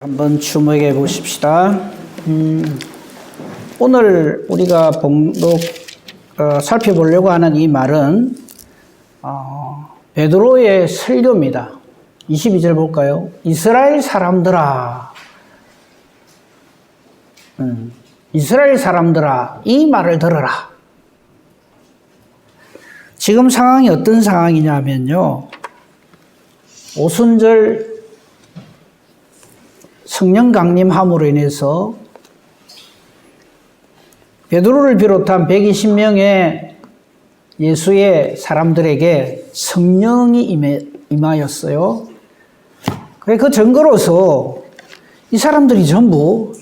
한번 주목해 보십시다. 오늘 우리가 살펴보려고 하는 이 말은 베드로의 설교입니다. 22절 볼까요? 이스라엘 사람들아, 이스라엘 사람들아, 이 말을 들어라. 지금 상황이 어떤 상황이냐면요, 오순절 성령 강림함으로 인해서 베드로를 비롯한 120명의 예수의 사람들에게 성령이 임하였어요. 그 증거로서 이 사람들이 전부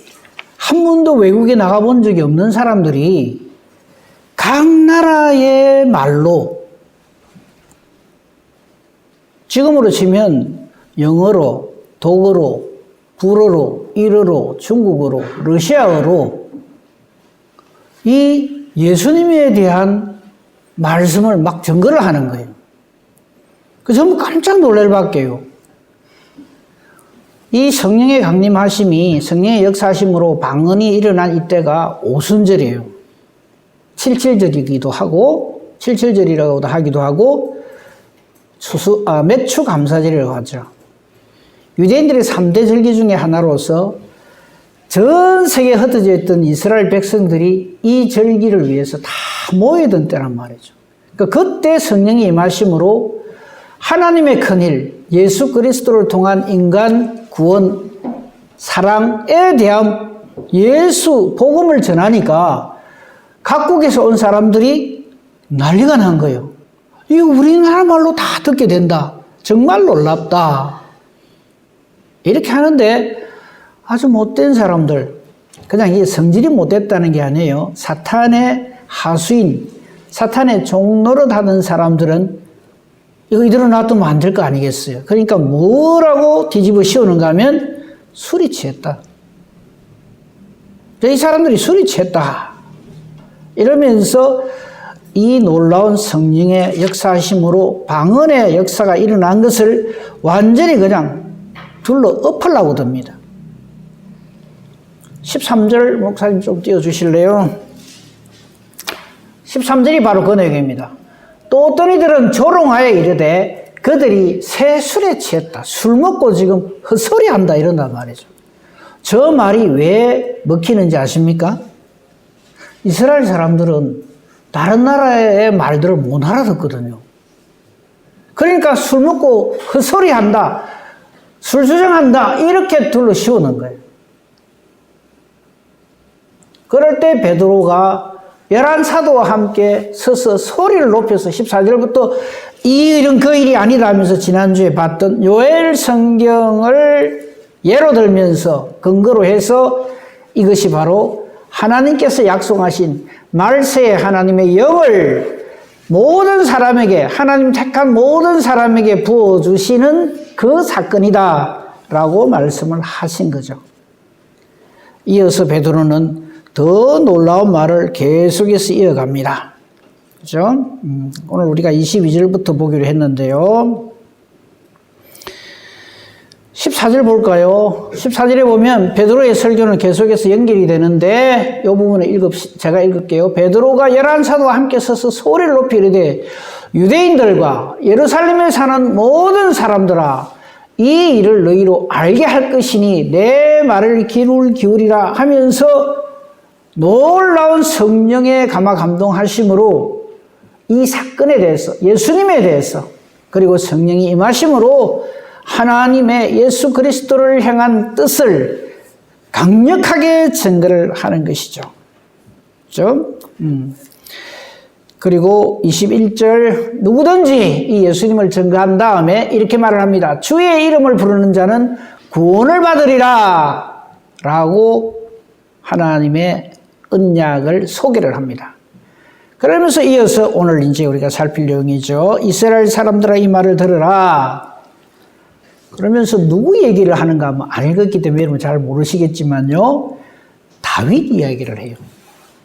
한 번도 외국에 나가본 적이 없는 사람들이 각 나라의 말로, 지금으로 치면 영어로, 독어로, 불어로, 일어로, 중국어로, 러시아어로 이 예수님에 대한 말씀을 막 증거를 하는 거예요. 그 전부 깜짝 놀랄 밖에요. 이 성령의 강림하심이, 성령의 역사하심으로 방언이 일어난 이때가 오순절이에요. 77절이기도 하고, 77절이라고도 하기도 하고, 매추감사절이라고 하죠. 유대인들의 3대 절기 중에 하나로서 전 세계에 흩어져 있던 이스라엘 백성들이 이 절기를 위해서 다 모이던 때란 말이죠. 그때 성령이 임하심으로 하나님의 큰일, 예수 그리스도를 통한 인간 구원, 사랑에 대한 예수 복음을 전하니까 각국에서 온 사람들이 난리가 난 거예요. 이거 우리나라 말로 다 듣게 된다. 정말 놀랍다. 이렇게 하는데 아주 못된 사람들, 그냥 이게 성질이 못됐다는 게 아니에요. 사탄의 하수인, 사탄의 종노릇 하는 사람들은 이거 이대로 놔두면 안 될 거 아니겠어요. 그러니까 뭐라고 뒤집어 씌우는가 하면 술이 취했다. 이 사람들이 술이 취했다. 이러면서 이 놀라운 성령의 역사하심으로 방언의 역사가 일어난 것을 완전히 그냥 둘러 엎으려고 듭니다. 13절 목사님 좀 띄워주실래요? 13절이 바로 그 내용입니다. 또 어떤 이들은 조롱하여 이르되 그들이 새 술에 취했다. 술 먹고 지금 헛소리한다 이런단 말이죠. 저 말이 왜 먹히는지 아십니까? 이스라엘 사람들은 다른 나라의 말들을 못 알아듣거든요. 그러니까 술 먹고 헛소리한다, 술 주정한다 이렇게 둘러 씌우는 거예요. 그럴 때 베드로가 11사도와 함께 서서 소리를 높여서 14절부터 이 일은 그 일이 아니다 하면서 지난주에 봤던 요엘 성경을 예로 들면서 근거로 해서 이것이 바로 하나님께서 약속하신 말세의 하나님의 영을 모든 사람에게, 하나님 택한 모든 사람에게 부어주시는 그 사건이다 라고 말씀을 하신 거죠. 이어서 베드로는 더 놀라운 말을 계속해서 이어갑니다. 그죠? 오늘 우리가 22절부터 보기로 했는데요. 14절 볼까요? 14절에 보면 베드로의 설교는 계속해서 연결이 되는데 이 부분을 제가 읽을게요. 베드로가 11사도와 함께 서서 소리를 높이 이르되 유대인들과 예루살렘에 사는 모든 사람들아, 이 일을 너희로 알게 할 것이니 내 말을 귀를 기울이라 하면서 놀라운 성령의 감동하심으로 이 사건에 대해서, 예수님에 대해서, 그리고 성령이 임하심으로 하나님의 예수 그리스도를 향한 뜻을 강력하게 증거를 하는 것이죠. 그렇죠? 그리고 21절, 누구든지 이 예수님을 증거한 다음에 이렇게 말을 합니다. 주의 이름을 부르는 자는 구원을 받으리라 라고 하나님의 언약을 소개를 합니다. 그러면서 이어서 오늘 이제 우리가 살필 내용이죠. 이스라엘 사람들아 이 말을 들으라. 그러면서 누구 얘기를 하는가 하면 안 읽었기 때문에 여러분 잘 모르시겠지만요, 다윗 이야기를 해요.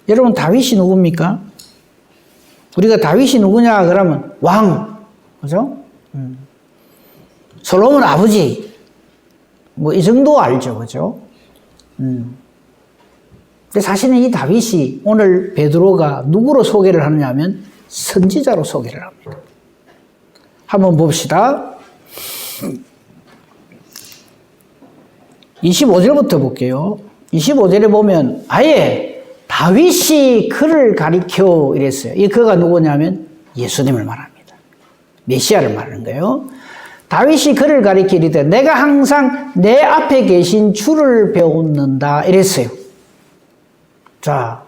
여러분 다윗이 누굽니까? 우리가 다윗이 누구냐 그러면 왕, 그죠? 솔로몬 아버지, 뭐 이 정도 알죠, 그죠? 근데 사실은 이 다윗이 오늘 베드로가 누구로 소개를 하느냐 하면 선지자로 소개를 합니다. 한번 봅시다. 25절부터 볼게요. 25절에 보면 아예 다윗이 그를 가리켜 이랬어요. 이 그가 누구냐면 예수님을 말합니다. 메시아를 말하는 거예요. 다윗이 그를 가리켜 이르되 내가 항상 내 앞에 계신 주를 배웠는다 이랬어요. 자,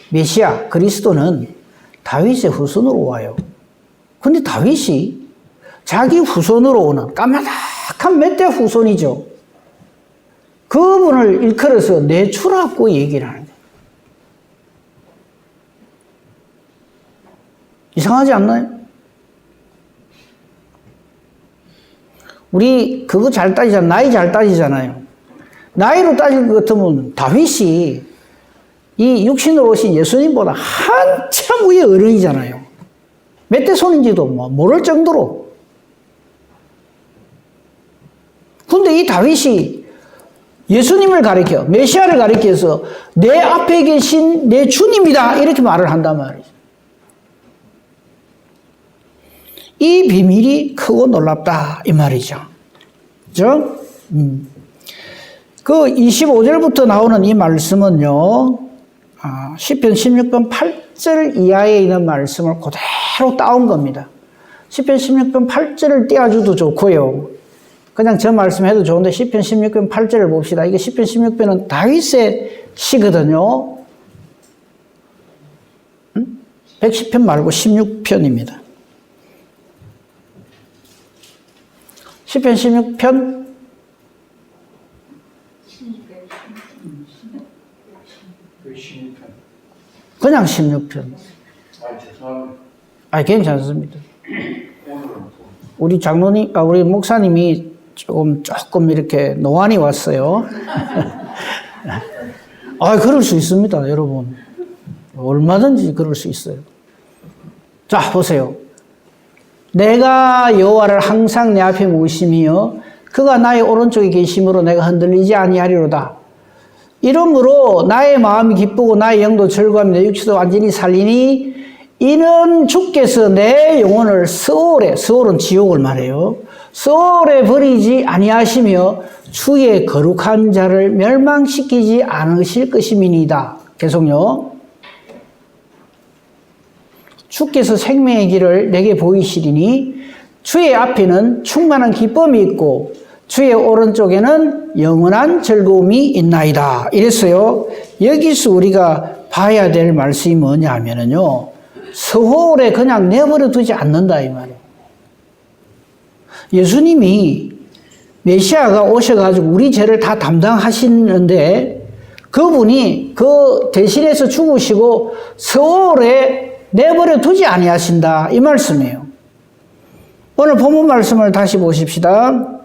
메시아 그리스도는 다윗의 후손으로 와요. 근데 다윗이 자기 후손으로 오는 까마득한 몇 대 후손이죠. 그분을 일컬어서 내 주라고 얘기를 하는 거예요. 이상하지 않나요? 우리 그거 잘 따지잖아요. 나이 잘 따지잖아요. 나이로 따질 것 같으면 다윗이 이 육신으로 오신 예수님보다 한참 위에 어른이잖아요. 몇 대 손인지도 모를 정도로. 근데 이 다윗이 예수님을 가리켜, 메시아를 가리켜서 내 앞에 계신 내 주님이다 이렇게 말을 한단 말이죠. 이 비밀이 크고 놀랍다 이 말이죠. 그죠? 그 25절부터 나오는 이 말씀은요. 시편 16편 8절 이하에 있는 말씀을 그대로 따온 겁니다. 시편 16편 8절을 띄워줘도 좋고요. 그냥 저 말씀해도 좋은데 시편 16편 8절을 봅시다. 이게 시편 16편은 다윗의 시거든요. 110편 말고 16편입니다. 시편 16편 그냥 16편. 괜찮습니다. 우리 장로님, 우리 목사님이 조금 이렇게 노안이 왔어요. 그럴 수 있습니다, 여러분. 얼마든지 그럴 수 있어요. 자, 보세요. 내가 여호와를 항상 내 앞에 모시며 그가 나의 오른쪽에 계심으로 내가 흔들리지 아니하리로다. 이러므로 나의 마음이 기쁘고 나의 영도 즐거워하며 내 육체도 완전히 살리니 이는 주께서 내 영혼을 스올은 지옥을 말해요. 스올에 버리지 아니하시며 주의 거룩한 자를 멸망시키지 않으실 것임이니이다. 계속요. 주께서 생명의 길을 내게 보이시리니 주의 앞에는 충만한 기쁨이 있고 주의 오른쪽에는 영원한 즐거움이 있나이다. 이랬어요. 여기서 우리가 봐야 될 말씀이 뭐냐 하면은요. 스홀에 그냥 내버려 두지 않는다 이 말이에요. 예수님이 메시아가 오셔가지고 우리 죄를 다 담당하시는데 그분이 그 대신해서 죽으시고 스홀에 내버려 두지 아니하신다 이 말씀이에요. 오늘 본문 말씀을 다시 보십시다.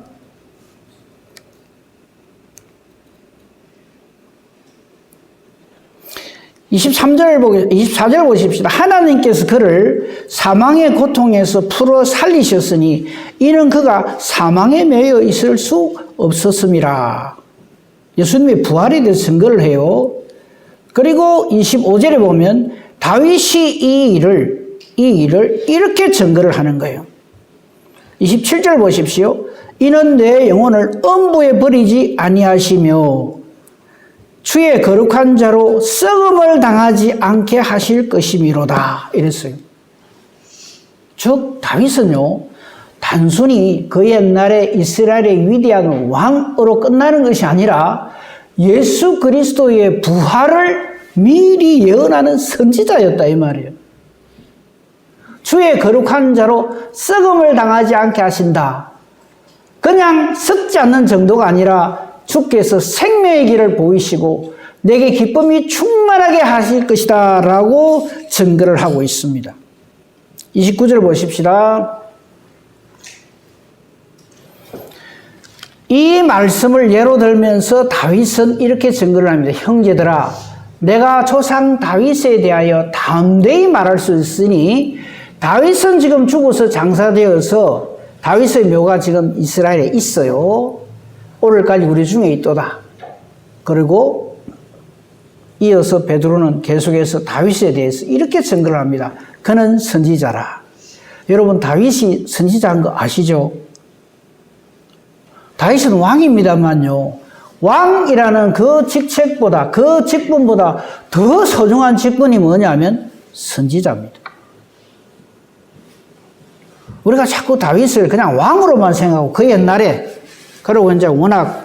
24절 보십시다. 하나님께서 그를 사망의 고통에서 풀어 살리셨으니 이는 그가 사망에 매여 있을 수 없었음이라. 예수님의 부활에 대해서 증거를 해요. 그리고 25절에 보면 다윗이 이 일을 이렇게 증거를 하는 거예요. 27절 보십시오. 이는 내 영혼을 음부에 버리지 아니하시며 주의 거룩한 자로 썩음을 당하지 않게 하실 것이미로다. 이랬어요. 즉 다윗은요. 단순히 그 옛날에 이스라엘의 위대한 왕으로 끝나는 것이 아니라 예수 그리스도의 부활을 미리 예언하는 선지자였다 이 말이에요. 주의 거룩한 자로 썩음을 당하지 않게 하신다. 그냥 썩지 않는 정도가 아니라 주께서 생명의 길을 보이시고 내게 기쁨이 충만하게 하실 것이다 라고 증거를 하고 있습니다. 29절 보십시다. 이 말씀을 예로 들면서 다윗은 이렇게 증거를 합니다. 형제들아, 내가 조상 다윗에 대하여 담대히 말할 수 있으니 다윗은 지금 죽어서 장사되어서 다윗의 묘가 지금 이스라엘에 있어요. 오늘까지 우리 중에 있도다. 그리고 이어서 베드로는 계속해서 다윗에 대해서 이렇게 증거를 합니다. 그는 선지자라. 여러분, 다윗이 선지자인 거 아시죠? 다윗은 왕입니다만요. 왕이라는 그 직책보다, 그 직분보다 더 소중한 직분이 뭐냐면 선지자입니다. 우리가 자꾸 다윗을 그냥 왕으로만 생각하고 그 옛날에, 그리고 이제 워낙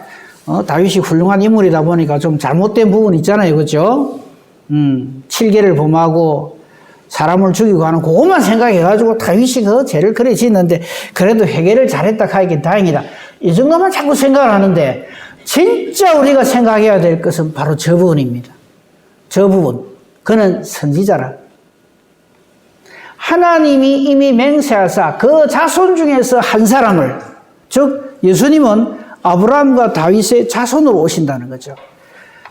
다윗이 훌륭한 인물이다 보니까 좀 잘못된 부분이 있잖아요. 그죠? 7계를 범하고 사람을 죽이고 하는 그것만 생각해가지고 다윗이 그 죄를 그래 짓는데 그래도 회개를 잘했다 하긴 다행이다. 이 정도만 자꾸 생각을 하는데 진짜 우리가 생각해야 될 것은 바로 저 부분입니다. 저 부분. 그는 선지자라. 하나님이 이미 맹세하사 그 자손 중에서 한 사람을, 즉 예수님은 아브라함과 다윗의 자손으로 오신다는 거죠.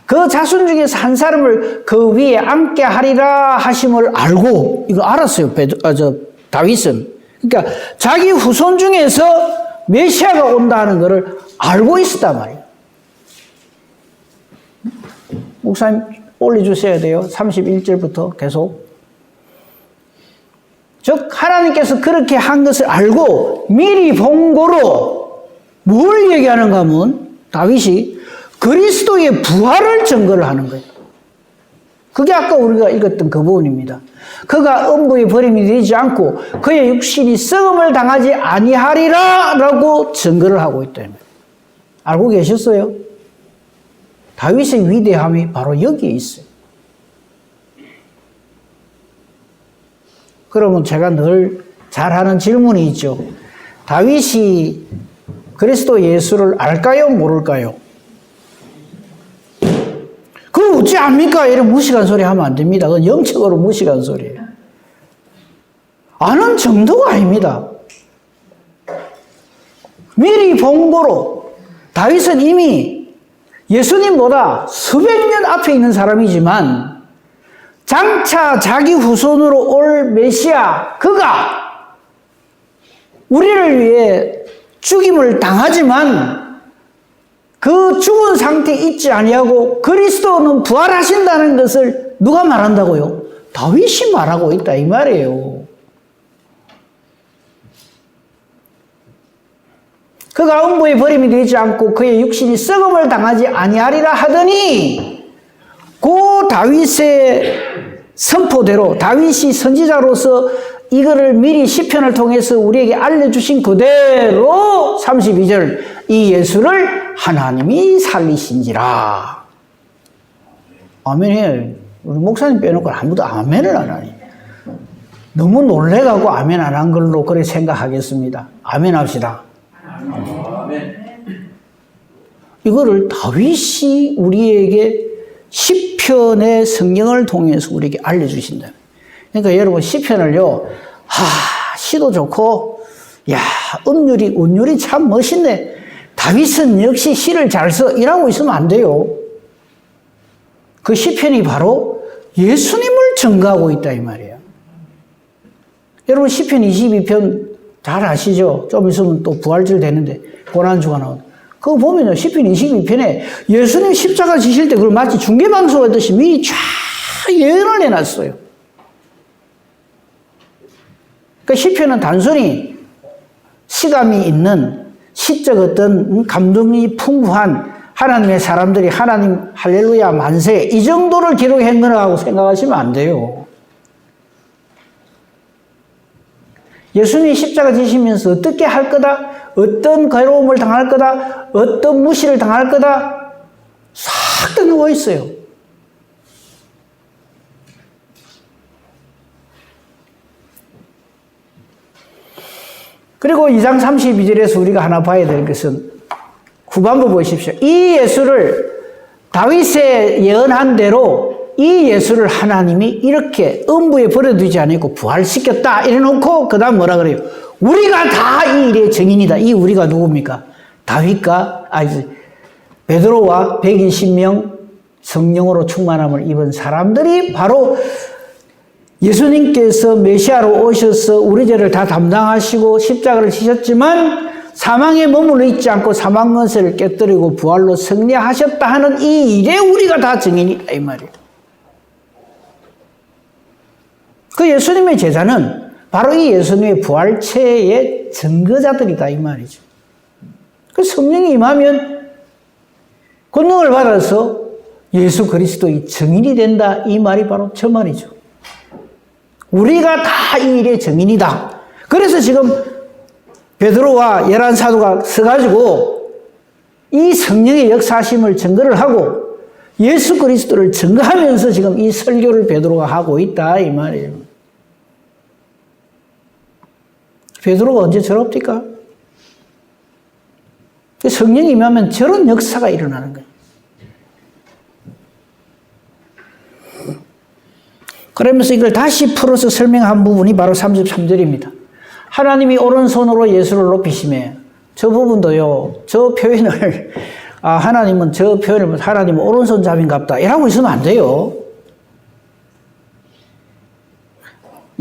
그 자손 중에서 한 사람을 그 위에 앉게 하리라 하심을 알고, 이거 알았어요. 다윗은. 그러니까 자기 후손 중에서 메시아가 온다는 것을 알고 있었단 말이에요. 목사님 올려주셔야 돼요. 31절부터 계속. 즉 하나님께서 그렇게 한 것을 알고 미리 본 거로 뭘 얘기하는가 하면 다윗이 그리스도의 부활을 증거를 하는 거예요. 그게 아까 우리가 읽었던 그 부분입니다. 그가 음부의 버림이 되지 않고 그의 육신이 썩음을 당하지 아니하리라 라고 증거를 하고 있다. 알고 계셨어요? 다윗의 위대함이 바로 여기에 있어요. 그러면 제가 늘 잘하는 질문이 있죠. 다윗이 그리스도 예수를 알까요? 모를까요? 그거 어찌 압니까? 이런 무식한 소리 하면 안 됩니다. 그건 영적으로 무식한 소리예요. 아는 정도가 아닙니다. 미리 본 거로 다윗은 이미 예수님보다 수백 년 앞에 있는 사람이지만 장차 자기 후손으로 올 메시아, 그가 우리를 위해 죽임을 당하지만 그 죽은 상태에 있지 아니하고 그리스도는 부활하신다는 것을 누가 말한다고요? 다윗이 말하고 있다 이 말이에요. 그가 음부의 버림이 되지 않고 그의 육신이 썩음을 당하지 아니하리라 하더니 그 다윗의 선포대로 다윗이 선지자로서 이거를 미리 시편을 통해서 우리에게 알려주신 그대로 32절 이 예수를 하나님이 살리신지라. 아멘해요. 우리 목사님 빼놓고 아무도 아멘을 안 하니. 너무 놀래가고 아멘 안 한 걸로 그래 생각하겠습니다. 아멘 합시다. 아멘. 이거를 다윗이 우리에게 시편의 성경을 통해서 우리에게 알려주신다. 그러니까 여러분 시편을요, 시도 좋고, 음률이, 운율이 참 멋있네. 다윗은 역시 시를 잘 써. 이러고 있으면 안 돼요. 그 시편이 바로 예수님을 증거하고 있다 이 말이에요. 여러분 시편 22편 잘 아시죠? 좀 있으면 또 부활절 되는데 고난주가 나오는. 그거 보면요, 시편 22편에 예수님 십자가 지실 때 그걸 마치 중계방송 하듯이 미리 쫙 예언을 해놨어요. 그러니까 시편은 단순히 시감이 있는 시적 어떤 감동이 풍부한 하나님의 사람들이 하나님 할렐루야 만세 이 정도를 기록한 거라고 생각하시면 안 돼요. 예수님이 십자가 지시면서 어떻게 할 거다, 어떤 괴로움을 당할 거다, 어떤 무시를 당할 거다 싹 다 누워 있어요. 그리고 2장 32절에서 우리가 하나 봐야 될 것은 후반부 보십시오. 이 예수를 다윗의 예언한 대로 이 예수를 하나님이 이렇게 음부에 버려두지 않고 부활시켰다 이래놓고 그 다음 뭐라 그래요? 우리가 다 이 일의 증인이다. 이 우리가 누굽니까? 다윗과 베드로와 120명 성령으로 충만함을 입은 사람들이 바로 예수님께서 메시아로 오셔서 우리 죄를 다 담당하시고 십자가를 지셨지만 사망에 머물러 있지 않고 사망 권세를 깨뜨리고 부활로 승리하셨다 하는 이 일에 우리가 다 증인이다 이 말이에요. 그 예수님의 제자는 바로 이 예수님의 부활체의 증거자들이다 이 말이죠. 그 성령이 임하면 권능을 받아서 예수 그리스도의 증인이 된다 이 말이 바로 저 말이죠. 우리가 다 이 일의 증인이다. 그래서 지금 베드로와 열한 사도가 서가지고 이 성령의 역사심을 증거를 하고 예수 그리스도를 증거하면서 지금 이 설교를 베드로가 하고 있다 이 말이에요. 베드로가 언제 저럽니까? 성령이 임하면 저런 역사가 일어나는 거예요. 그러면서 이걸 다시 풀어서 설명한 부분이 바로 33절입니다. 하나님이 오른손으로 예수를 높이시매 저 부분도요. 저 표현을 하나님은 저 표현을 하나님은 오른손 잡인갑다 이라고 있으면 안 돼요.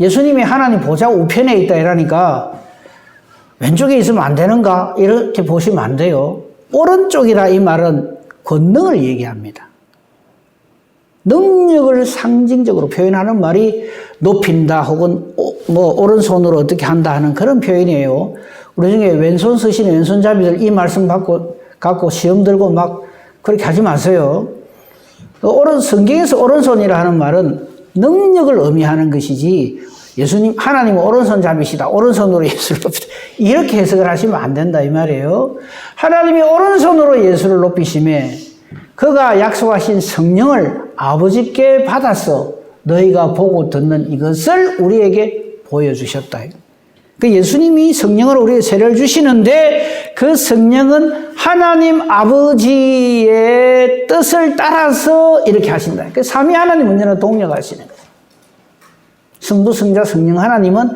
예수님이 하나님 보좌 우편에 있다 이러니까 왼쪽에 있으면 안 되는가 이렇게 보시면 안 돼요. 오른쪽이라 이 말은 권능을 얘기합니다. 능력을 상징적으로 표현하는 말이 높인다 혹은 뭐 오른손으로 어떻게 한다 하는 그런 표현이에요. 우리 중에 왼손 쓰시는 왼손잡이들 이 말씀 갖고 시험 들고 막 그렇게 하지 마세요. 성경에서 오른손이라 하는 말은 능력을 의미하는 것이지 예수님 하나님은 오른손잡이시다. 오른손으로 예수를 높이다. 이렇게 해석을 하시면 안 된다 이 말이에요. 하나님이 오른손으로 예수를 높이심에 그가 약속하신 성령을 아버지께 받아서 너희가 보고 듣는 이것을 우리에게 보여주셨다. 그 예수님이 성령을 우리에게 세례를 주시는데 그 성령은 하나님 아버지의 뜻을 따라서 이렇게 하신다. 그 삼위 하나님 언제나 동력하시는 거예요. 성부, 성자, 성령 하나님은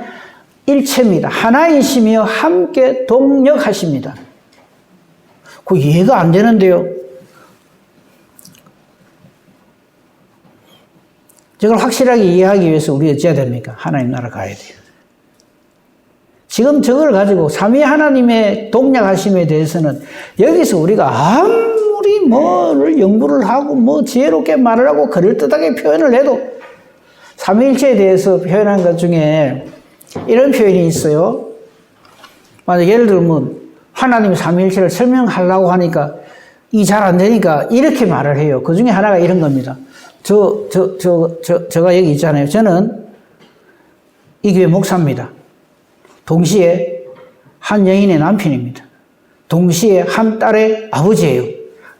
일체입니다. 하나이시며 함께 동력하십니다. 그 이해가 안 되는데요. 이걸 확실하게 이해하기 위해서 우리 어찌해야 됩니까? 하나님 나라 가야 돼요. 지금 저걸 가지고 삼위 하나님의 동력하심에 대해서는 여기서 우리가 아무리 뭐를 연구를 하고 뭐 지혜롭게 말을 하고 그럴듯하게 표현을 해도 삼위일체에 대해서 표현한 것 중에 이런 표현이 있어요. 만약 예를 들면 하나님 삼위일체를 설명하려고 하니까 이 잘 안 되니까 이렇게 말을 해요. 그 중에 하나가 이런 겁니다. 제가 여기 있잖아요. 저는 이 교회 목사입니다. 동시에 한 여인의 남편입니다. 동시에 한 딸의 아버지예요.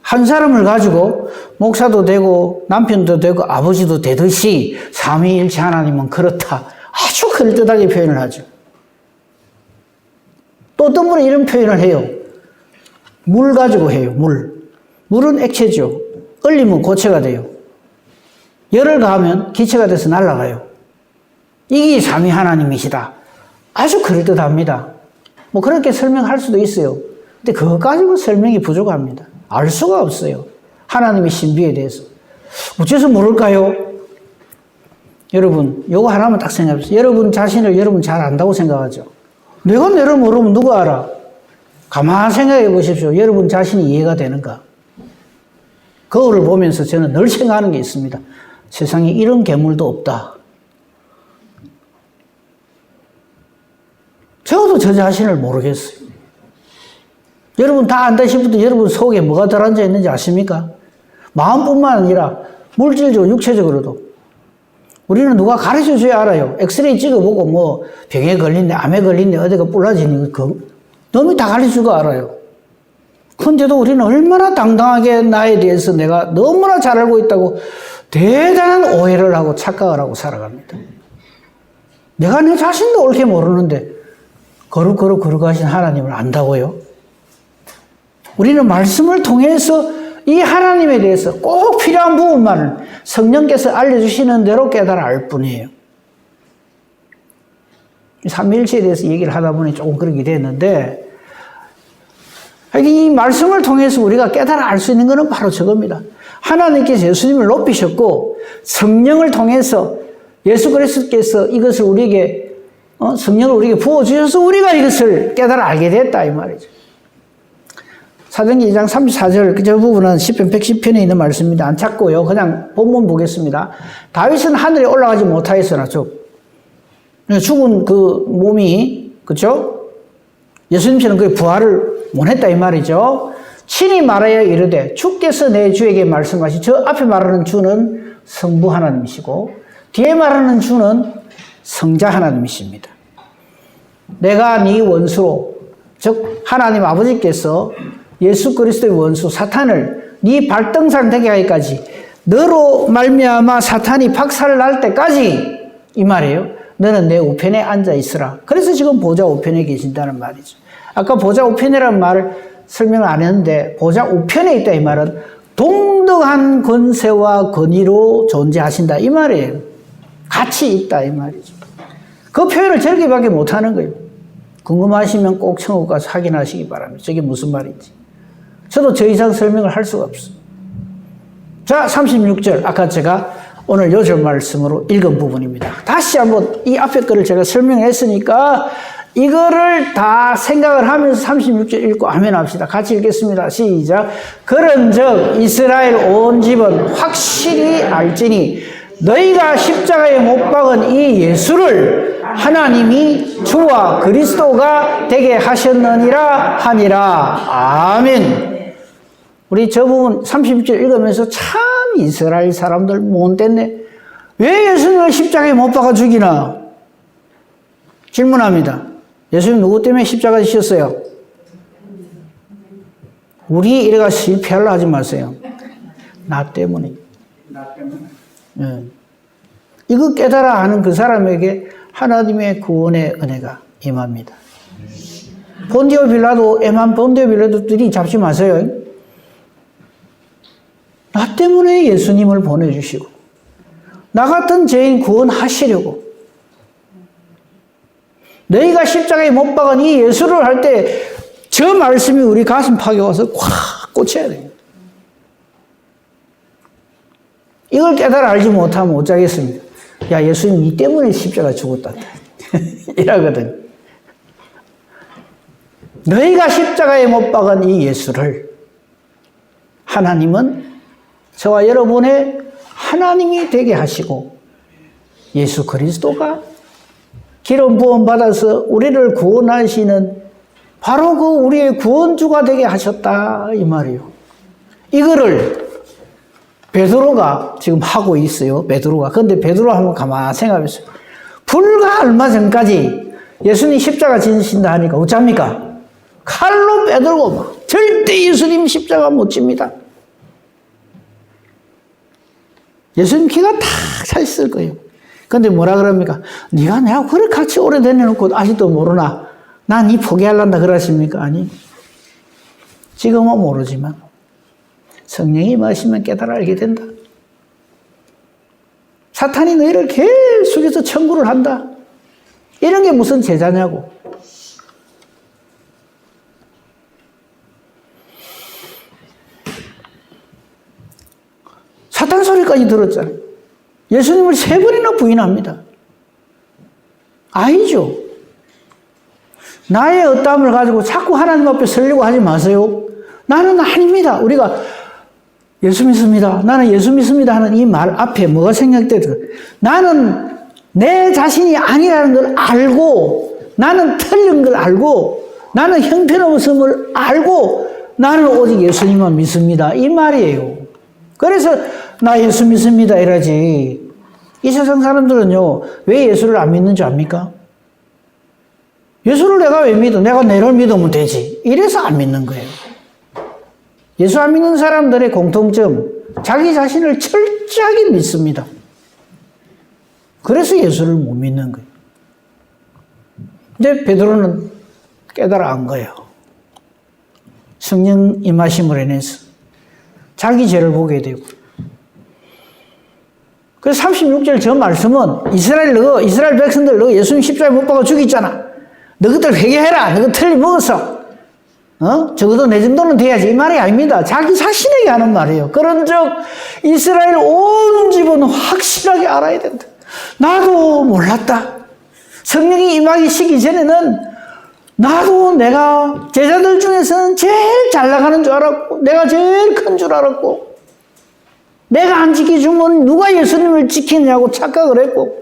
한 사람을 가지고 목사도 되고 남편도 되고 아버지도 되듯이 삼위일체 하나님은 그렇다. 아주 그럴듯하게 표현을 하죠. 또 어떤 분은 이런 표현을 해요. 물 가지고 해요. 물은 액체죠. 얼리면 고체가 돼요. 열을 가하면 기체가 돼서 날아가요. 이게 삼위 하나님이시다. 아주 그럴듯합니다. 뭐 그렇게 설명할 수도 있어요. 근데 그거 가지고 설명이 부족합니다. 알 수가 없어요. 하나님의 신비에 대해서. 어째서 모를까요? 여러분, 요거 하나만 딱 생각해 보세요. 여러분 자신을 여러분 잘 안다고 생각하죠. 내가 내를 모르면 누가 알아? 가만히 생각해 보십시오. 여러분 자신이 이해가 되는가? 거울을 보면서 저는 늘 생각하는 게 있습니다. 세상에 이런 괴물도 없다. 저도 저 자신을 모르겠어요. 여러분 다 안다신 분들 여러분 속에 뭐가 들어앉아 있는지 아십니까? 마음뿐만 아니라 물질적으로 육체적으로도 우리는 누가 가르쳐 줘야 알아요. 엑스레이 찍어보고 뭐 병에 걸린네, 암에 걸린네, 어디가 뿔라지니 너무 다 가르쳐 주고 알아요. 그런데도 우리는 얼마나 당당하게 나에 대해서 내가 너무나 잘 알고 있다고 대단한 오해를 하고 착각을 하고 살아갑니다. 내가 내 자신도 옳게 모르는데 거룩거룩 거룩하신 하나님을 안다고요? 우리는 말씀을 통해서 이 하나님에 대해서 꼭 필요한 부분만을 성령께서 알려주시는 대로 깨달아 알 뿐이에요. 삼위일체에 대해서 얘기를 하다 보니 조금 그렇게 됐는데 이 말씀을 통해서 우리가 깨달아 알 수 있는 것은 바로 저겁니다. 하나님께서 예수님을 높이셨고 성령을 통해서 예수 그리스도께서 이것을 우리에게 성령을 우리에게 부어주셔서 우리가 이것을 깨달아 알게 됐다 이 말이죠. 사도행전 2장 34절 저 부분은 시편 110편에 있는 말씀입니다. 안 찾고요. 그냥 본문 보겠습니다. 다윗은 하늘에 올라가지 못하였으나 죽은 그 몸이 그렇죠? 예수님처럼 그 부활을 못했다 이 말이죠. 친히 말하여 이르되 주께서 내 주에게 말씀하시 저 앞에 말하는 주는 성부 하나님이시고 뒤에 말하는 주는 성자 하나님이십니다. 내가 네 원수로 즉 하나님 아버지께서 예수 그리스도의 원수 사탄을 네 발등상 되게 하기까지 너로 말미암아 사탄이 박살날 때까지 이 말이에요. 너는 내 우편에 앉아 있으라. 그래서 지금 보좌 우편에 계신다는 말이죠. 아까 보좌 우편이라는 말을 설명을 안 했는데 보좌 우편에 있다 이 말은 동등한 권세와 권위로 존재하신다 이 말이에요. 같이 있다 이 말이죠. 그 표현을 저렇게밖에 못하는 거예요. 궁금하시면 꼭 천국 가서 확인하시기 바랍니다. 저게 무슨 말인지. 저도 저 이상 설명을 할 수가 없어요. 자, 36절. 아까 제가 오늘 요절 말씀으로 읽은 부분입니다. 다시 한번 이 앞에 거를 제가 설명했으니까 이거를 다 생각을 하면서 36절 읽고 아멘 합시다. 같이 읽겠습니다. 시작. 그런즉 이스라엘 온 집은 확실히 알지니 너희가 십자가에 못 박은 이 예수를 하나님이 주와 그리스도가 되게 하셨느니라 하니라. 아멘. 우리 저 부분 36절 읽으면서 참 이스라엘 사람들 못됐네. 왜 예수님을 십자가에 못 박아 죽이나? 질문합니다. 예수님 누구 때문에 십자가 지셨어요? 우리 이래가 실패하려 하지 마세요. 나 때문에. 네. 이거 깨달아 하는 그 사람에게 하나님의 구원의 은혜가 임합니다. 본디오 빌라도들이 잡지 마세요. 나 때문에 예수님을 보내주시고 나 같은 죄인 구원하시려고 너희가 십자가에 못 박은 이 예수를 할 때 저 말씀이 우리 가슴팍에 와서 콱 꽂혀야 돼요. 이걸 깨달아 알지 못하면 어쩌겠습니까? 야, 예수님 이 때문에 십자가 죽었다. 이러거든. 너희가 십자가에 못 박은 이 예수를 하나님은 저와 여러분의 하나님이 되게 하시고 예수 그리스도가 기름 부음 받아서 우리를 구원하시는 바로 그 우리의 구원주가 되게 하셨다 이 말이에요. 이거를 베드로가 지금 하고 있어요. 베드로가. 그런데 베드로 한번 가만히 생각해보세요. 불과 얼마 전까지 예수님 십자가 지신다 하니까 어쩝니까? 칼로 빼들고 막 절대 예수님 십자가 못 집니다. 예수님 기가 탁 차 있을 거예요. 근데 뭐라 그럽니까? 네가 내가 그래 같이 오래 다녀놓고 아직도 모르나? 난 이 포기하란다 그러십니까? 아니. 지금은 모르지만 성령이 마시면 깨달아 알게 된다. 사탄이 너희를 계속해서 청구를 한다. 이런 게 무슨 제자냐고. 사탄 소리까지 들었잖아요. 예수님을 3번이나 부인합니다. 아니죠. 나의 어떠함을 가지고 자꾸 하나님 앞에 서려고 하지 마세요. 나는 아닙니다. 우리가 예수 믿습니다. 나는 예수 믿습니다 하는 이 말 앞에 뭐가 생각돼요? 나는 내 자신이 아니라는 걸 알고 나는 틀린 걸 알고 나는 형편없음을 알고 나는 오직 예수님만 믿습니다. 이 말이에요. 그래서 나 예수 믿습니다 이러지. 이 세상 사람들은요. 왜 예수를 안 믿는 줄 압니까? 예수를 내가 왜 믿어? 내가 내를 믿으면 되지. 이래서 안 믿는 거예요. 예수 안 믿는 사람들의 공통점, 자기 자신을 철저하게 믿습니다. 그래서 예수를 못 믿는 거예요. 근데 베드로는 깨달아 안 거예요. 성령 임하심으로 인해서 자기 죄를 보게 되고. 그래서 36절 저 말씀은 이스라엘 백성들 너 예수님 십자가에 못 박아 죽였잖아. 너희들 회개해라. 너희 틀림먹었어. 적어도 내 정도는 돼야지. 이 말이 아닙니다. 자기 자신에게 하는 말이에요. 그런즉 이스라엘 온 집은 확실하게 알아야 된다. 나도 몰랐다. 성령이 임하기 시기 전에는 나도 내가 제자들 중에서는 제일 잘 나가는 줄 알았고, 내가 제일 큰 줄 알았고, 내가 안 지켜주면 누가 예수님을 지키냐고 착각을 했고,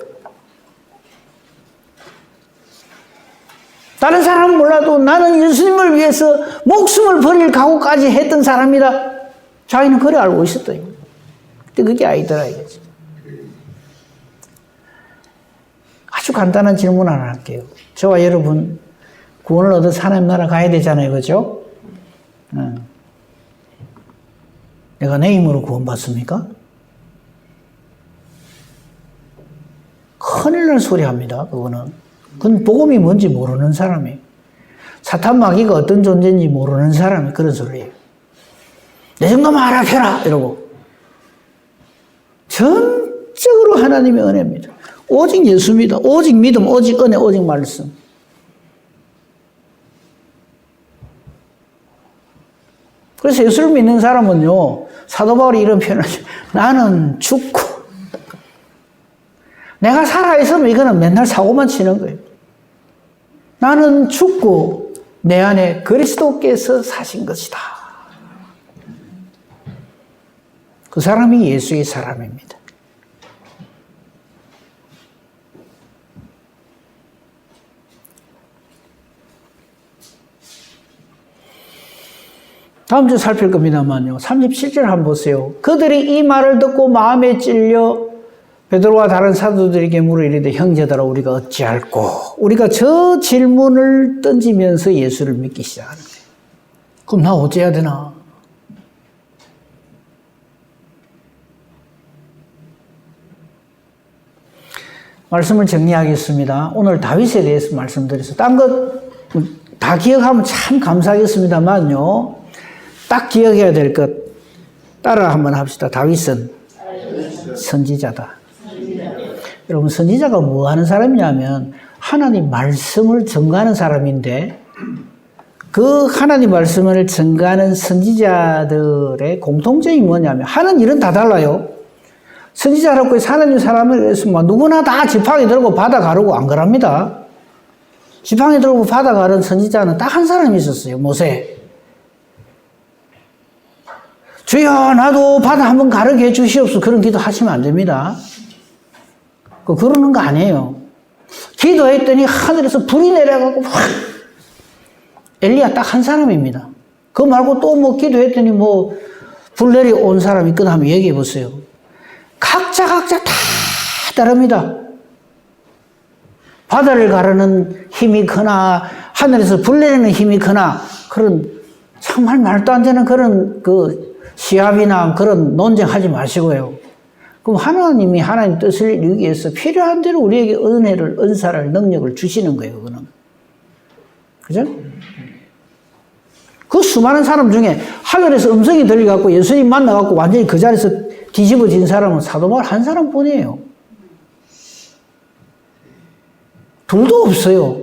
다른 사람은 몰라도 나는 예수님을 위해서 목숨을 버릴 각오까지 했던 사람이다. 자기는 그래 알고 있었다. 근데 그게 아니더라 이거지. 아주 간단한 질문 하나 할게요. 저와 여러분 구원을 얻어 하나님 나라 가야 되잖아요. 그죠? 내가 내 힘으로 구원받습니까? 큰일 날 소리 합니다. 그거는. 그건 복음이 뭔지 모르는 사람이에요. 사탄 마귀가 어떤 존재인지 모르는 사람이 그런 소리예요. 내 정도만 알아펴라 이러고. 전적으로 하나님의 은혜입니다. 오직 예수입니다. 오직 믿음, 오직 은혜, 오직 말씀. 그래서 예수를 믿는 사람은요, 사도 바울이 이런 표현을 하죠. 나는 죽고 내가 살아있으면 이거는 맨날 사고만 치는 거예요. 나는 죽고 내 안에 그리스도께서 사신 것이다. 그 사람이 예수의 사람입니다. 다음 주 살필 겁니다만요. 37절 한번 보세요. 그들이 이 말을 듣고 마음에 찔려 베드로와 다른 사도들에게 물어 이르되 형제들아 우리가 어찌할꼬. 우리가 저 질문을 던지면서 예수를 믿기 시작하는 거예요. 그럼 나 어찌해야 되나? 말씀을 정리하겠습니다. 오늘 다윗에 대해서 말씀드려서 딴 것 다 기억하면 참 감사하겠습니다만요. 딱 기억해야 될 것 따라 한번 합시다. 다윗은 선지자다. 여러분 선지자가 뭐 하는 사람이냐면 하나님 말씀을 전가하는 사람인데 그 하나님 말씀을 전가하는 선지자들의 공통점이 뭐냐면 하는 일은 다 달라요. 선지자라고 해서 하나님 사람을 위해서 뭐 누구나 다 지팡이 들고 바다 가르고 안 그럽니다. 지팡이 들고 바다 가른 선지자는 딱 한 사람이 있었어요. 모세. 주여 나도 바다 한번 가르게 해 주시옵소서. 그런 기도 하시면 안 됩니다. 그러는 거 아니에요. 기도했더니 하늘에서 불이 내려가고 확 엘리야 딱 한 사람입니다. 그거 말고 또 뭐 기도했더니 뭐 불 내려온 사람이 있거나 한번 얘기해 보세요. 각자 다 다릅니다. 바다를 가르는 힘이 크나 하늘에서 불 내리는 힘이 크나 그런 정말 말도 안 되는 그런 그 시합이나 그런 논쟁하지 마시고요. 그럼 하나님이 하나님 뜻을 이루기 위해서 필요한 대로 우리에게 은혜를, 은사를, 능력을 주시는 거예요, 그거는. 그죠? 그 수많은 사람 중에 하늘에서 음성이 들려갖고 예수님 만나갖고 완전히 그 자리에서 뒤집어진 사람은 사도 바울 한 사람뿐이에요. 둘도 없어요.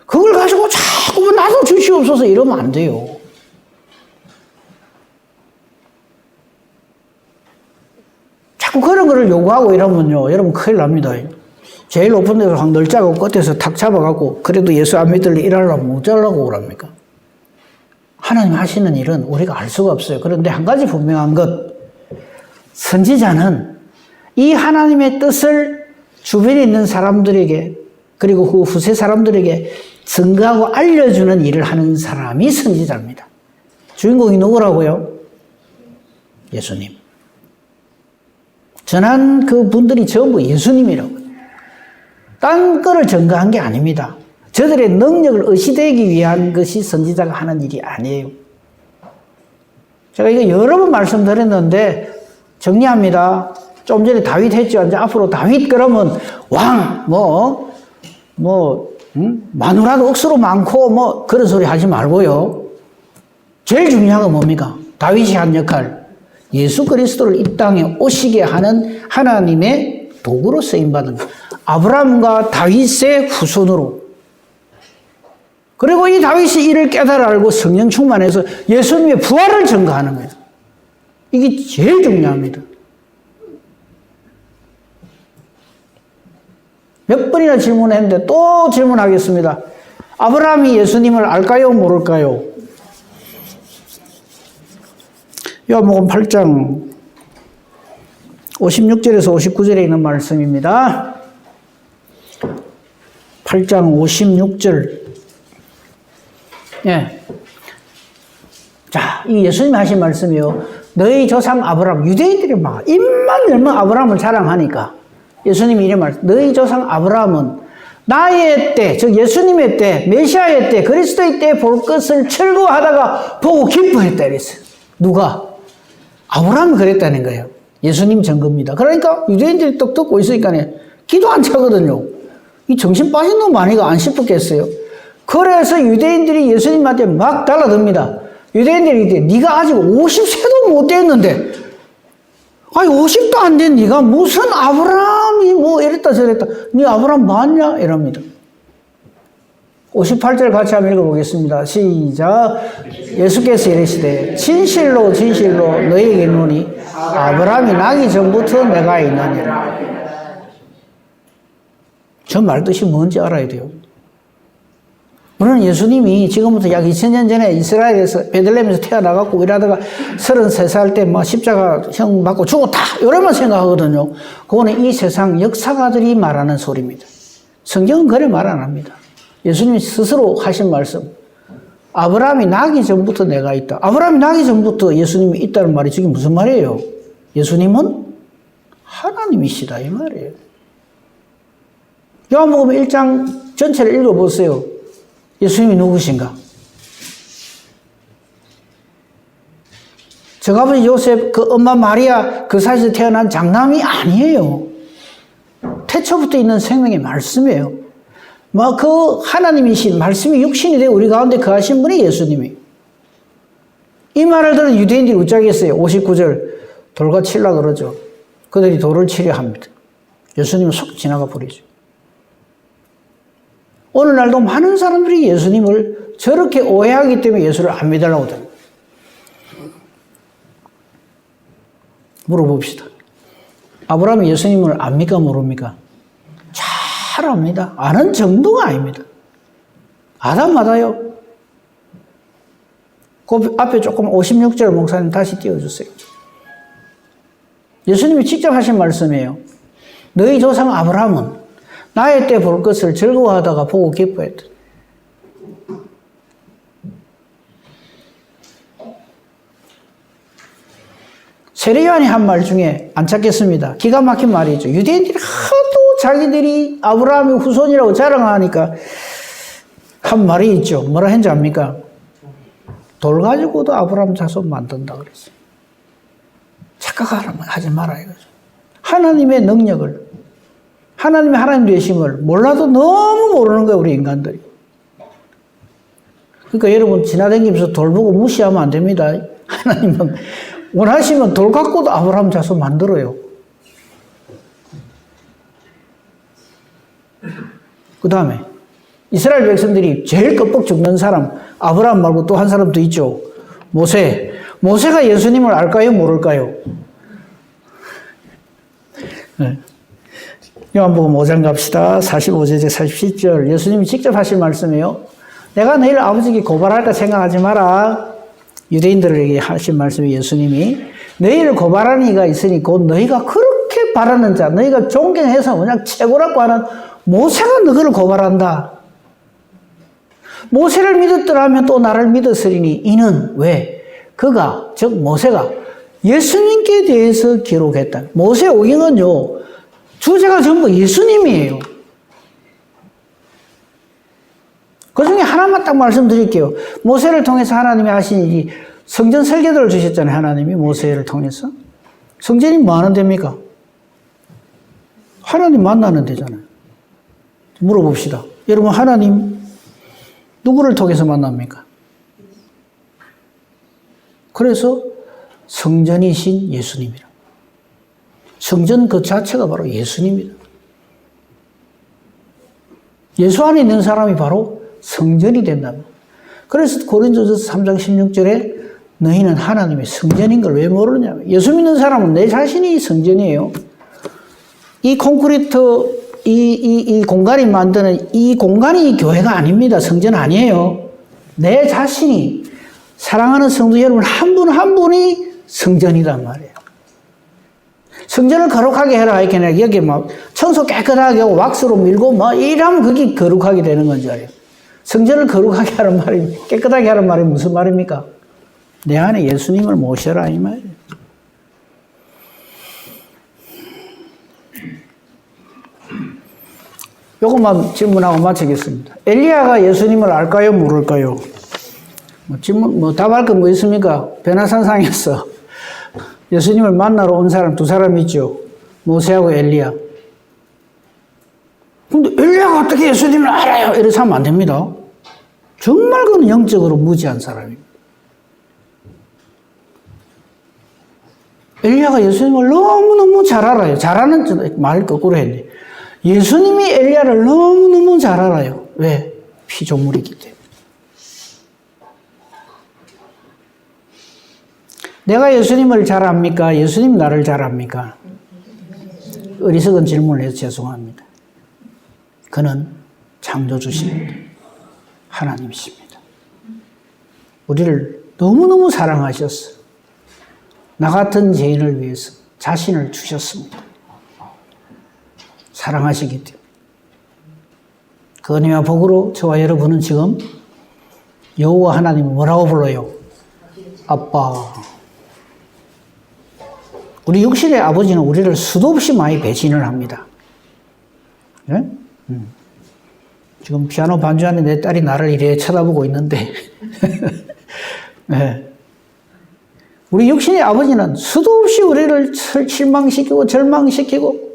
그걸 가지고 자꾸 나도 주시옵소서 이러면 안 돼요. 자꾸 그런 거를 요구하고 이러면요, 여러분 큰일 납니다. 제일 높은 데서 확 널짜고 끝에서 탁 잡아갖고 그래도 예수 안 믿을래 일하려면 어쩌려고 그럽니까? 하나님 하시는 일은 우리가 알 수가 없어요. 그런데 한 가지 분명한 것, 선지자는 이 하나님의 뜻을 주변에 있는 사람들에게 그리고 그 후세 사람들에게 증거하고 알려주는 일을 하는 사람이 선지자입니다. 주인공이 누구라고요? 예수님. 전한 그 분들이 전부 예수님이라고요. 딴 거를 증거한 게 아닙니다. 저들의 능력을 의시되기 위한 것이 선지자가 하는 일이 아니에요. 제가 이거 여러 번 말씀드렸는데 정리합니다. 좀 전에 다윗 했죠. 이제 앞으로 다윗 그러면 왕, 마누라도 억수로 많고 그런 소리 하지 말고요. 제일 중요한 건 뭡니까? 다윗이 한 역할. 예수 그리스도를 이 땅에 오시게 하는 하나님의 도구로 쓰임받은 것. 아브라함과 다윗의 후손으로. 그리고 이 다윗이 이를 깨달아 알고 성령 충만해서 예수님의 부활을 증거하는 거예요. 이게 제일 중요합니다. 몇 번이나 질문했는데 또 질문하겠습니다. 아브라함이 예수님을 알까요? 모를까요? 요한복음 8장 56절에서 59절에 있는 말씀입니다. 8장 56절. 예. 자, 이 예수님이 하신 말씀이요. 너희 조상 아브라함, 유대인들이 막 입만 열면 아브라함을 자랑하니까 예수님이 이래 말씀. 너희 조상 아브라함은 나의 때, 즉 예수님의 때, 메시아의 때, 그리스도의 때 볼 것을 철거하다가 보고 기뻐했다 이랬어요. 누가? 아브라함이 그랬다는 거예요. 예수님 증거입니다. 그러니까 유대인들이 떡 듣고 있으니까 기도 안 차거든요. 이 정신 빠진 놈 아니가 안 싶었겠어요. 그래서 유대인들이 예수님한테 막 달라듭니다. 유대인들이 이제 네가 아직 50세도 못 됐는데, 아니 50도 안 된 네가 무슨 아브라함이 뭐 이랬다 저랬다, 네 아브라함 맞냐? 이럽니다. 58절 같이 한번 읽어보겠습니다. 시작. 예수께서 이르시되 진실로 진실로 너희에게 이르노니 아브라함이 나기 전부터 내가 있느니라. 저 말 뜻이 뭔지 알아야 돼요. 물론 예수님이 지금부터 약 2000년 전에 이스라엘에서 베들레헴에서 태어나갖고 이러다가 33살 때 뭐 십자가형 맞고 죽었다 이러면 생각하거든요. 그거는 이 세상 역사가들이 말하는 소리입니다. 성경은 그래 말 안 합니다. 예수님이 스스로 하신 말씀. 아브라함이 나기 전부터 내가 있다. 아브라함이 나기 전부터 예수님이 있다는 말이 지금 무슨 말이에요? 예수님은 하나님이시다 이 말이에요. 요한복음 1장 전체를 읽어보세요. 예수님이 누구신가? 저아버지 요셉, 그 엄마 마리아 그 사이에서 태어난 장남이 아니에요. 태초부터 있는 생명의 말씀이에요. 뭐 그 하나님이신 말씀이 육신이 되어 우리 가운데 거하신 분이 예수님이에요. 이 말을 들은 유대인들이 웃자겠어요. 59절 돌과 치려 그러죠. 그들이 돌을 치려 합니다. 예수님은 속 지나가 버리죠. 오늘날도 많은 사람들이 예수님을 저렇게 오해하기 때문에 예수를 안 믿으려고 합니다. 물어봅시다. 아브라함이 예수님을 압니까 모릅니까? 잘 압니다. 아는 정도가 아닙니다. 아다마다요. 그 앞에 조금 56절 목사님 다시 띄워주세요. 예수님이 직접 하신 말씀이에요. 너희 조상 아브라함은 나의 때 볼 것을 즐거워하다가 보고 기뻐했다. 세례요한이 한 말 중에 안 찾겠습니다. 기가 막힌 말이죠. 유대인들이 하도 자기들이 아브라함의 후손이라고 자랑하니까 한 말이 있죠. 뭐라 했는지 압니까? 돌 가지고도 아브라함 자손 만든다 그랬어요. 착각하지 마라 이거죠. 하나님의 능력을, 하나님의 하나님 되심을 몰라도 너무 모르는 거예요, 우리 인간들이. 그러니까 여러분 지나다니면서 돌 보고 무시하면 안 됩니다. 하나님은 원하시면 돌 갖고도 아브라함 자손 만들어요. 그 다음에 이스라엘 백성들이 제일 껍벅 죽는 사람, 아브라함 말고 또 한 사람 더 있죠. 모세. 모세가 예수님을 알까요? 모를까요? 네. 요한복음 5장 갑시다. 45절에서 47절. 예수님이 직접 하신 말씀이에요. 내가 너희를 아버지께 고발할까 생각하지 마라. 유대인들에게 하신 말씀이 예수님이 너희를 고발하는 이가 있으니 곧 너희가 그렇게 바라는 자, 너희가 존경해서 그냥 최고라고 하는 모세가 너희를 고발한다. 모세를 믿었더라면 또 나를 믿었으리니 이는 왜? 그가, 즉 모세가 예수님께 대해서 기록했다. 모세 오경은요, 주제가 전부 예수님이에요. 그 중에 하나만 딱 말씀드릴게요. 모세를 통해서 하나님이 하신 일이 성전 설계도를 주셨잖아요. 하나님이 모세를 통해서. 성전이 뭐 하는 데입니까? 하나님 만나는 데잖아요. 물어봅시다. 여러분 하나님 누구를 통해서 만납니까? 그래서 성전이신 예수님이라. 성전 그 자체가 바로 예수님이다. 예수 안에 있는 사람이 바로 성전이 된다면. 그래서 고린도전서 3장 16절에 너희는 하나님의 성전인 걸 왜 모르냐면 예수 믿는 사람은 내 자신이 성전이에요. 이 콘크리트 이 공간이 만드는 이 공간이 교회가 아닙니다. 성전 아니에요. 내 자신이 사랑하는 성도 여러분 한 분 한 분이 성전이란 말이에요. 성전을 거룩하게 해라 이렇게 내가 여기 막 청소 깨끗하게 하고 왁스로 밀고 뭐 이러면 그게 거룩하게 되는 건 줄 알아요. 성전을 거룩하게 하는 말이 깨끗하게 하는 말이 무슨 말입니까? 내 안에 예수님을 모셔라 이 말이에요. 요것만 질문하고 마치겠습니다. 엘리야가 예수님을 알까요? 모를까요? 답할 거 뭐 있습니까? 베나산상에서 예수님을 만나러 온 사람 두 사람 있죠. 모세하고 엘리야. 근데 엘리야가 어떻게 예수님을 알아요? 이래서 하면 안 됩니다. 정말 그는 영적으로 무지한 사람입니다. 엘리야가 예수님을 너무너무 잘 알아요. 잘하는 말 거꾸로 했네. 예수님이 엘리야를 너무너무 잘 알아요. 왜? 피조물이기 때문에. 내가 예수님을 잘 압니까? 예수님 나를 잘 압니까? 어리석은 질문을 해서 죄송합니다. 그는 창조주십니다. 하나님이십니다. 우리를 너무너무 사랑하셨어. 나 같은 죄인을 위해서 자신을 주셨습니다. 사랑하시기 때문에. 그 은혜와 복으로 저와 여러분은 지금 여호와 하나님을 뭐라고 불러요? 아빠. 우리 육신의 아버지는 우리를 수도 없이 많이 배신을 합니다. 네? 지금 피아노 반주하는 내 딸이 나를 이래 쳐다보고 있는데 네. 우리 육신의 아버지는 수도 없이 우리를 실망시키고 절망시키고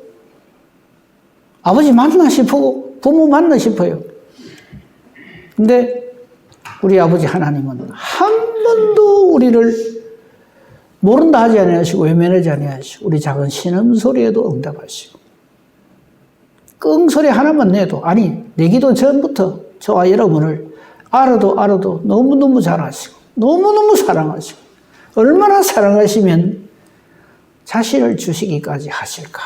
아버지 만나 싶고 부모 만나 싶어요. 근데 우리 아버지 하나님은 한 번도 우리를 모른다 하지 아니하시고 외면하지 아니하시고 우리 작은 신음소리에도 응답하시고 끙소리 하나만 내도 아니 내기도 전부터 저와 여러분을 알아도 너무너무 잘 아시고 너무너무 사랑하시고 얼마나 사랑하시면 자신을 주시기까지 하실까.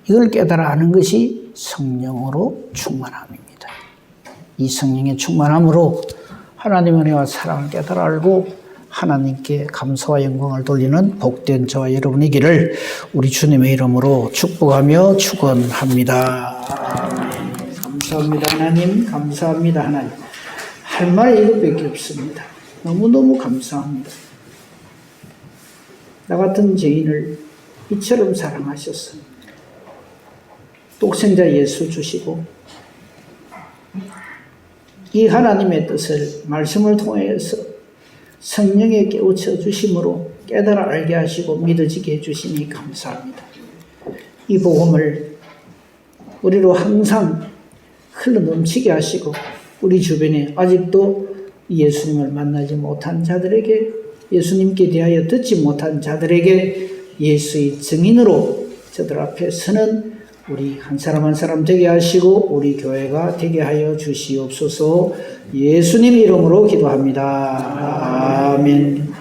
이걸 깨달아 아는 것이 성령으로 충만함입니다. 이 성령의 충만함으로 하나님의 은혜와 사랑을 깨달아 알고 하나님께 감사와 영광을 돌리는 복된 저와 여러분이기를 우리 주님의 이름으로 축복하며 축원합니다. 감사합니다 하나님. 감사합니다 하나님. 할 말이 이것밖에 없습니다. 너무너무 감사합니다. 나 같은 죄인을 이처럼 사랑하셨습니다. 독생자 예수 주시고 이 하나님의 뜻을 말씀을 통해서 성령에 깨우쳐 주심으로 깨달아 알게 하시고 믿어지게 해주시니 감사합니다. 이 복음을 우리로 항상 흘러넘치게 하시고 우리 주변에 아직도 예수님을 만나지 못한 자들에게 예수님께 대하여 듣지 못한 자들에게 예수의 증인으로 저들 앞에 서는 우리 한 사람 한 사람 되게 하시고 우리 교회가 되게 하여 주시옵소서. 예수님 이름으로 기도합니다. 아멘.